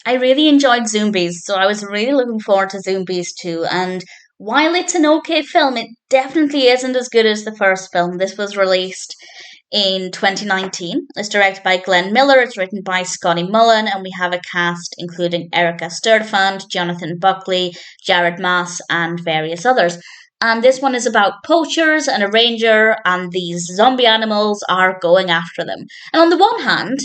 I really enjoyed Zoombies, so I was really looking forward to Zoombies too. And while it's an okay film, it definitely isn't as good as the first film. This was released in 2019. It's directed by Glenn Miller, it's written by Scotty Mullen, and we have a cast including Erica Sturdefant, Jonathon Buckley, Jarrid Masse, and various others. And this one is about poachers and a ranger, and these zombie animals are going after them. And on the one hand,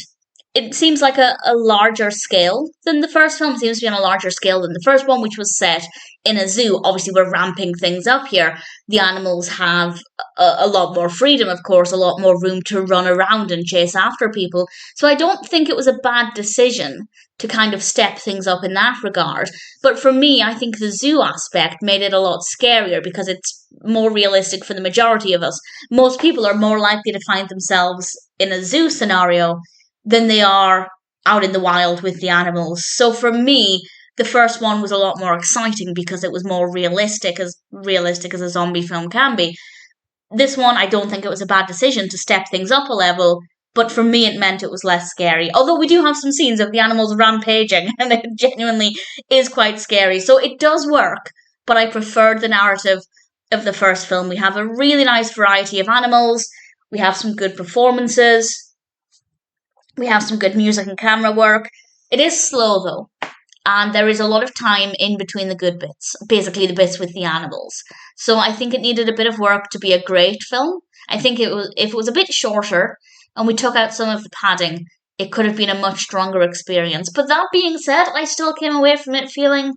it seems like a larger scale than the first film. It seems to be on a larger scale than the first one, which was set in a zoo. Obviously, we're ramping things up here. The animals have a lot more freedom, of course, a lot more room to run around and chase after people. So I don't think it was a bad decision to kind of step things up in that regard. But for me, I think the zoo aspect made it a lot scarier because it's more realistic for the majority of us. Most people are more likely to find themselves in a zoo scenario than they are out in the wild with the animals. So for me, the first one was a lot more exciting because it was more realistic as a zombie film can be. This one, I don't think it was a bad decision to step things up a level, but for me, it meant it was less scary. Although we do have some scenes of the animals rampaging, and it genuinely is quite scary. So it does work, but I preferred the narrative of the first film. We have a really nice variety of animals. We have some good performances. We have some good music and camera work. It is slow though, and there is a lot of time in between the good bits, basically the bits with the animals. So I think it needed a bit of work to be a great film. I think if it was a bit shorter and we took out some of the padding, it could have been a much stronger experience. But that being said, I still came away from it feeling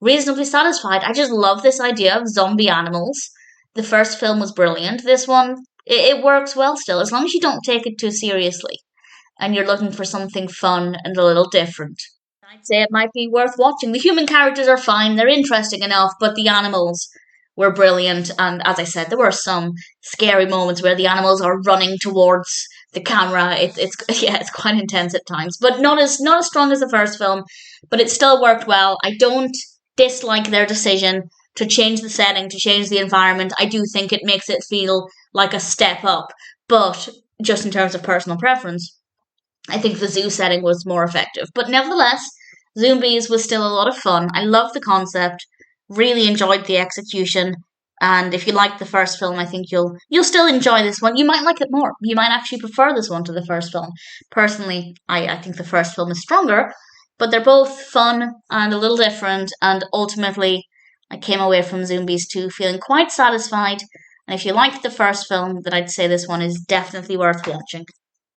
reasonably satisfied. I just love this idea of zombie animals. The first film was brilliant. This one, it works well still, as long as you don't take it too seriously and you're looking for something fun and a little different. I'd say it might be worth watching. The human characters are fine, they're interesting enough, but the animals were brilliant. And as I said, there were some scary moments where the animals are running towards the camera. It's yeah, it's quite intense at times, but not as strong as the first film. But it still worked well. I don't dislike their decision to change the setting, to change the environment. I do think it makes it feel like a step up, but just in terms of personal preference, I think the zoo setting was more effective. But nevertheless, Zoombies was still a lot of fun. I loved the concept, really enjoyed the execution, and if you liked the first film, I think you'll still enjoy this one. You might like it more. You might actually prefer this one to the first film. Personally, I think the first film is stronger, but they're both fun and a little different, and ultimately I came away from Zoombies 2 feeling quite satisfied. And if you liked the first film, then I'd say this one is definitely worth watching.